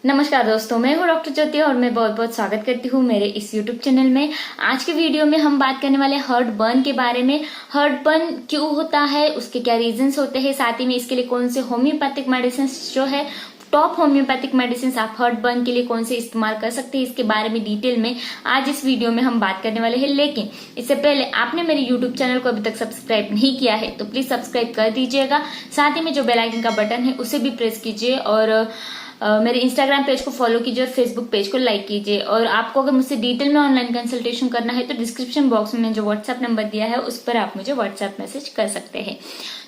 नमस्कार दोस्तों, मैं हूँ डॉक्टर ज्योति और मैं बहुत बहुत स्वागत करती हूँ मेरे इस YouTube चैनल में। आज के वीडियो में हम बात करने वाले हार्ट बर्न के बारे में। हार्ट बर्न क्यों होता है, उसके क्या रीजंस होते हैं, साथ ही में इसके लिए कौन से होम्योपैथिक मेडिसिन जो है टॉप होम्योपैथिक मेडिसिन आप हार्ट बर्न के लिए कौन से इस्तेमाल कर सकते हैं, इसके बारे में डिटेल में आज इस वीडियो में हम बात करने वाले हैं। लेकिन इससे पहले आपने मेरे यूट्यूब चैनल को अभी तक सब्सक्राइब नहीं किया है तो प्लीज सब्सक्राइब कर दीजिएगा। साथ ही में जो बेल आइकन का बटन है उसे भी प्रेस कीजिए और मेरे इंस्टाग्राम पेज को फॉलो कीजिए और फेसबुक पेज को लाइक कीजिए। और आपको अगर मुझसे डिटेल में ऑनलाइन कंसल्टेशन करना है तो डिस्क्रिप्शन बॉक्स में जो व्हाट्सएप नंबर दिया है उस पर आप मुझे व्हाट्सएप मैसेज कर सकते हैं।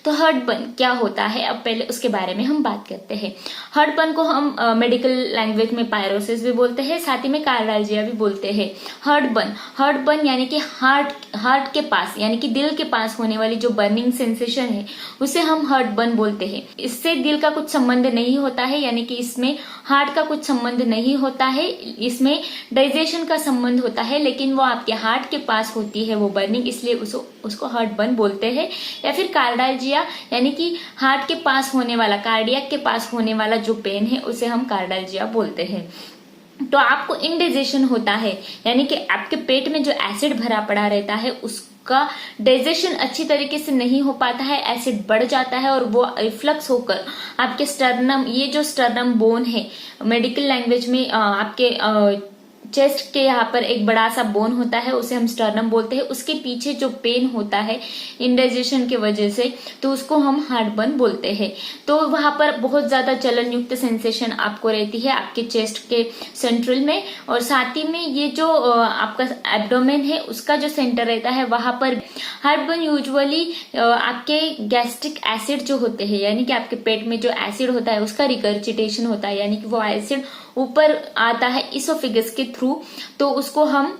तो हार्ट बर्न क्या होता है, अब पहले उसके बारे में हम बात करते हैं। हार्ट बर्न को हम मेडिकल लैंग्वेज में पायरोसिस भी बोलते हैं, साथ ही में कार्डाल्जिया भी बोलते हैं। हार्ट बर्न यानी कि हार्ट के पास यानी कि दिल के पास होने वाली जो बर्निंग सेंसेशन है उसे हम हार्ट बर्न बोलते हैं। इससे दिल का कुछ संबंध नहीं होता है, यानी कि इसमें हार्ट का कुछ संबंध नहीं होता है, इसमें डाइजेशन का संबंध होता है, लेकिन वो आपके हार्ट के पास होती है वो बर्निंग, इसलिए उसको हार्ट बर्न बोलते हैं। या फिर कार्डाल्जिया यानी कि हार्ट के पास होने वाला, कार्डियक के पास होने वाला जो पेन है उसे हम कार्डाल्जिया बोलते हैं। तो आपको इंडाइजेशन होता है, यानी कि आपके पेट में जो एसिड भरा पड़ा रहता है उसका डाइजेशन अच्छी तरीके से नहीं हो पाता है, एसिड बढ़ जाता है और वो रिफ्लक्स होकर आपके स्टर्नम, ये जो स्टर्नम बोन है मेडिकल लैंग्वेज में आपके चेस्ट के यहाँ पर एक बड़ा सा बोन होता है उसे हम स्टर्नम बोलते हैं, उसके पीछे जो पेन होता है इंडाइजेशन की वजह से तो उसको हम हार्ट बर्न बोलते हैं। तो वहां पर बहुत ज्यादा जलन युक्त सेंसेशन आपको रहती है आपके चेस्ट के सेंट्रल में, और साथ ही में ये जो आपका एब्डोमेन है उसका जो सेंटर रहता है वहां पर हार्ट बर्न यूजुअली आपके गैस्ट्रिक एसिड जो होते हैं, यानी कि आपके पेट में जो एसिड होता है उसका रिगर्जिटेशन होता है, यानी कि वो एसिड ऊपर आता है इसोफिगस के थ्रू, तो उसको हम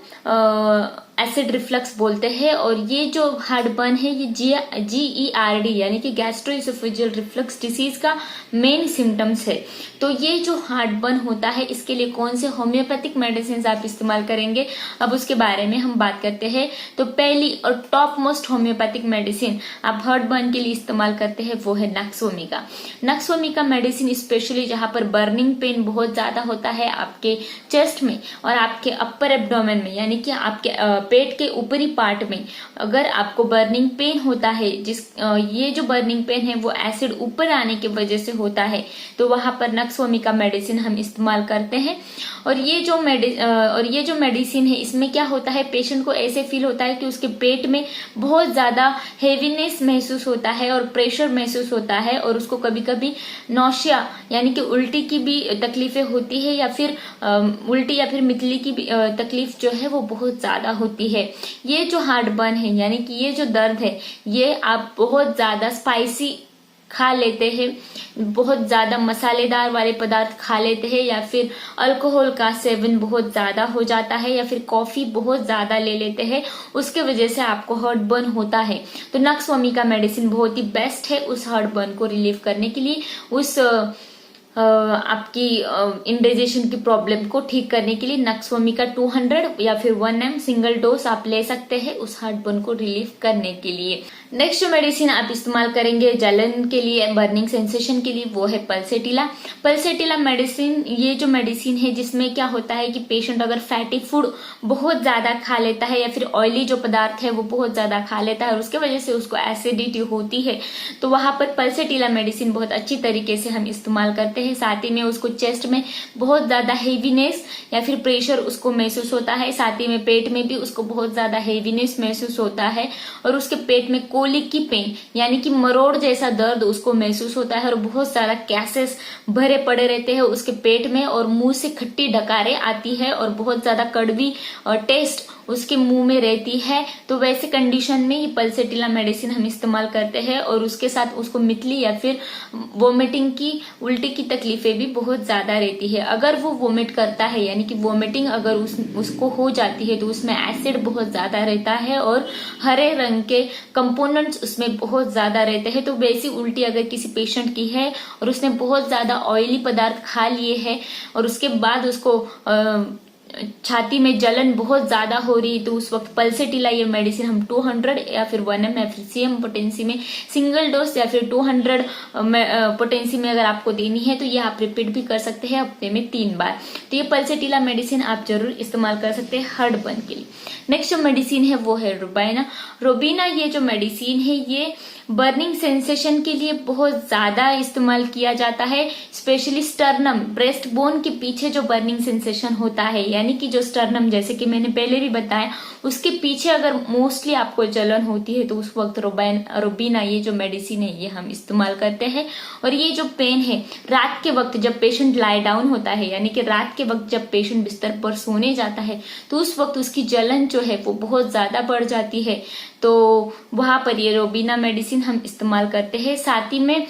एसिड रिफ्लक्स बोलते हैं। और ये जो हार्ट बर्न है ये GERD यानी कि गैस्ट्रोइसोफेजियल रिफ्लक्स डिसीज का मेन सिम्टम्स है। तो ये जो हार्ट बर्न होता है इसके लिए कौन से होम्योपैथिक मेडिसिन आप इस्तेमाल करेंगे, अब उसके बारे में हम बात करते हैं। तो पहली और टॉप मोस्ट होम्योपैथिक मेडिसिन आप हार्ट बर्न के लिए इस्तेमाल करते हैं वो है नक्सोमिका। नक्सोमिका मेडिसिन स्पेशली जहां पर बर्निंग पेन बहुत ज्यादा होता है आपके चेस्ट में और आपके अपर एब्डोमेन में, यानी कि आपके पेट के ऊपरी पार्ट में अगर आपको बर्निंग पेन होता है, ये जो बर्निंग पेन है वो एसिड ऊपर आने की वजह से होता है, तो वहां पर नक्सोमिका मेडिसिन हम इस्तेमाल करते हैं। और ये जो मेडिसिन है इसमें क्या होता है, पेशेंट को ऐसे फील होता है कि उसके पेट में बहुत ज्यादा हेवीनेस महसूस होता है और प्रेशर महसूस होता है, और उसको कभी कभी नौशिया यानी कि उल्टी की भी तकलीफें होती है, या फिर उल्टी या फिर मितली की भी तकलीफ जो है वो बहुत ज्यादा होती है। ये जो हार्ट बर्न है यानी कि ये जो दर्द है ये आप बहुत ज्यादा स्पाइसी खा लेते हैं, बहुत ज्यादा मसालेदार वाले पदार्थ खा लेते हैं, या फिर अल्कोहल का सेवन बहुत ज्यादा हो जाता है, या फिर कॉफी बहुत ज्यादा ले लेते हैं, उसके वजह से आपको हार्ट बर्न होता है। तो नक्सोमिका मेडिसिन बहुत ही बेस्ट है उस हार्ट बर्न को रिलीव करने के लिए, उस आपकी इंडाइजेशन की प्रॉब्लम को ठीक करने के लिए नक्सोमिका 200 या फिर 1 ml सिंगल डोज आप ले सकते हैं उस हार्ट बर्न को रिलीव करने के लिए। नेक्स्ट जो मेडिसिन आप इस्तेमाल करेंगे जलन के लिए, बर्निंग सेंसेशन के लिए, वो है पल्सेटिला। पल्सेटिला मेडिसिन ये जो मेडिसिन है जिसमें क्या होता है कि पेशेंट अगर फैटी फूड बहुत ज्यादा खा लेता है या फिर ऑयली जो पदार्थ है वो बहुत ज्यादा खा लेता है और उसके वजह से उसको एसिडिटी होती है, तो वहां पर पल्सेटिला मेडिसिन बहुत अच्छी तरीके से हम इस्तेमाल करते हैं। साथ ही में उसको चेस्ट में बहुत ज्यादा हेवीनेस या फिर प्रेशर उसको महसूस होता है, साथ ही में पेट में भी उसको बहुत ज्यादा हेवीनेस महसूस होता है, और उसके पेट में कोलिक की पेन यानी कि मरोड़ जैसा दर्द उसको महसूस होता है, और बहुत सारा गैसेस भरे पड़े रहते हैं उसके पेट में, और मुंह से खट्टी डकारें आती है और बहुत ज्यादा कड़वी और टेस्ट उसके मुंह में रहती है। तो वैसे कंडीशन में ये पल्सेटिला मेडिसिन हम इस्तेमाल करते हैं, और उसके साथ उसको मितली या फिर वोमिटिंग की, उल्टी की तकलीफें भी बहुत ज्यादा रहती है। अगर वो वोमिट करता है यानी कि वोमिटिंग अगर उसको हो जाती है तो उसमें एसिड बहुत ज्यादा रहता है और हरे रंग के कंपोनेंट्स उसमें बहुत ज्यादा रहते हैं। तो वैसी उल्टी अगर किसी पेशेंट की है और उसने बहुत ज्यादा ऑयली पदार्थ खा लिए हैं और उसके बाद उसको छाती में जलन बहुत ज्यादा हो रही है तो उस वक्त पल्सेटिला ये मेडिसिन हम 200 या फिर 1 ml या फिर सीएम पोटेंसी में सिंगल डोज या फिर 200 पोटेंसी में अगर आपको देनी है तो ये आप रिपीट भी कर सकते हैं हफ्ते में 3 बार। तो ये पल्सेटिला मेडिसिन आप जरूर इस्तेमाल कर सकते हैं हार्टबर्न के लिए। नेक्स्ट जो मेडिसिन है वो है रोबिना। रोबिना ये जो मेडिसिन है ये बर्निंग सेंसेशन के लिए बहुत ज्यादा इस्तेमाल किया जाता है, स्पेशली स्टर्नम ब्रेस्ट बोन के पीछे जो बर्निंग सेंसेशन होता है, यानी कि जो स्टर्नम जैसे कि मैंने पहले भी बताया उसके पीछे अगर मोस्टली आपको जलन होती है तो उस वक्त रोबिना ये जो मेडिसिन है ये हम इस्तेमाल करते हैं। और ये जो पेन है रात के वक्त जब पेशेंट लाई डाउन होता है, यानी कि रात के वक्त जब पेशेंट बिस्तर पर सोने जाता है तो उस वक्त उसकी जलन जो है वो बहुत ज्यादा बढ़ जाती है, तो वहां पर ये रोबिना मेडिसिन हम इस्तेमाल करते हैं। साथ ही में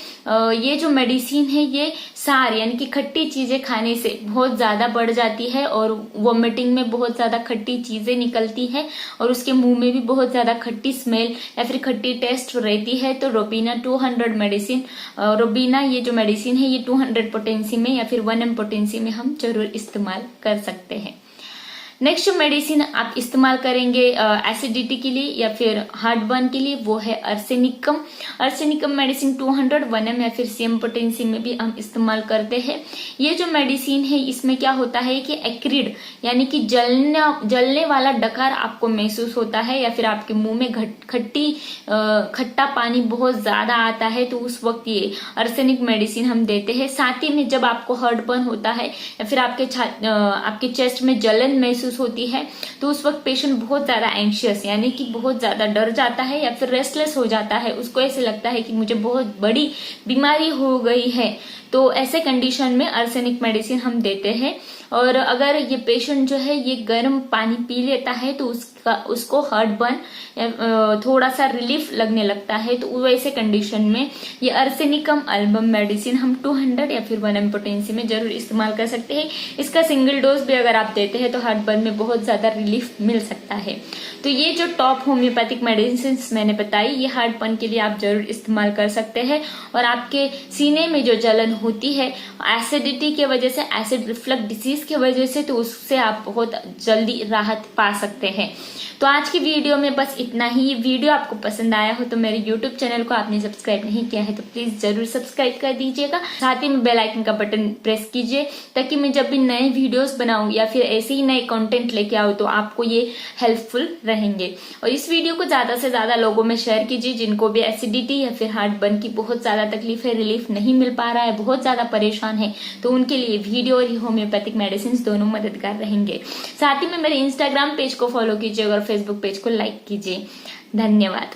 ये जो मेडिसिन है ये सार यानी कि खट्टी चीजें खाने से बहुत ज्यादा बढ़ जाती है और वोमिटिंग में बहुत ज्यादा खट्टी चीजें निकलती है और उसके मुंह में भी बहुत ज्यादा खट्टी स्मेल या फिर खट्टी टेस्ट रहती है। तो रोबिना 200 मेडिसिन रोबिना ये जो मेडिसिन है ये 200 पोटेंसी में या फिर 1 ml पोटेंसी में हम जरूर इस्तेमाल कर सकते हैं। नेक्स्ट जो मेडिसिन आप इस्तेमाल करेंगे एसिडिटी के लिए या फिर हार्टबर्न के लिए वो है अर्सेनिकम। अर्सेनिकम मेडिसिन 200 1 ml या फिर सीएम पोटेंसी में भी हम इस्तेमाल करते हैं। ये जो मेडिसिन है इसमें क्या होता है कि एक्रिड यानी कि जलने वाला डकार आपको महसूस होता है या फिर आपके मुंह में खट्टा पानी बहुत ज्यादा आता है तो उस वक्त ये अर्सेनिक मेडिसिन हम देते हैं। साथ ही में जब आपको हार्टबर्न होता है या फिर आपके चेस्ट में जलन महसूस होती है तो उस वक्त पेशेंट बहुत ज्यादा एंशियस यानी कि बहुत ज्यादा डर जाता है या फिर रेस्टलेस हो जाता है, उसको ऐसे लगता है कि मुझे बहुत बड़ी बीमारी हो गई है, तो ऐसे कंडीशन में अर्सेनिक मेडिसिन हम देते हैं। और अगर ये पेशेंट जो है ये गर्म पानी पी लेता है तो उसको हार्टबर्न थोड़ा सा रिलीफ लगने लगता है, तो वैसे कंडीशन में ये अर्सेनिकम एल्बम मेडिसिन हम 200 या फिर 1 ml पोटेंसी में जरूर इस्तेमाल कर सकते हैं। इसका सिंगल डोज भी अगर आप देते हैं तो हार्टबर्न में बहुत ज्यादा रिलीफ मिल सकता है। तो ये जो टॉप होम्योपैथिक मेडिसिन मैंने बताई ये हार्टबर्न के लिए आप जरूर इस्तेमाल कर सकते हैं। और आपके सीने में जो जलन होती है एसिडिटी की वजह से, एसिड रिफ्लक्स डिसीज की वजह से, तो उससे आप बहुत जल्दी राहत पा सकते हैं। तो आज की वीडियो में बस इतना ही। ये वीडियो आपको पसंद आया हो तो मेरे यूट्यूब चैनल को आपने सब्सक्राइब नहीं किया है तो प्लीज जरूर सब्सक्राइब कर दीजिएगा। साथ ही में बेल आइकन का बटन प्रेस कीजिए ताकि मैं जब भी नए वीडियोस बनाऊं या फिर ऐसे ही नए कंटेंट लेके आऊं तो आपको ये हेल्पफुल रहेंगे। और इस वीडियो को ज्यादा से ज्यादा लोगों में शेयर कीजिए जिनको भी एसिडिटी या फिर हार्टबर्न की बहुत ज्यादा तकलीफ है, रिलीफ नहीं मिल पा रहा है, बहुत ज्यादा परेशान है, तो उनके लिए वीडियो और होम्योपैथिक मेडिसिन दोनों मददगार रहेंगे। साथ ही में मेरे इंस्टाग्राम पेज को फॉलो कीजिए और फेसबुक पेज को लाइक कीजिए। धन्यवाद।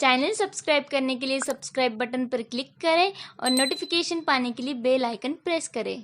चैनल सब्सक्राइब करने के लिए सब्सक्राइब बटन पर क्लिक करें और नोटिफिकेशन पाने के लिए बेल आइकन प्रेस करें।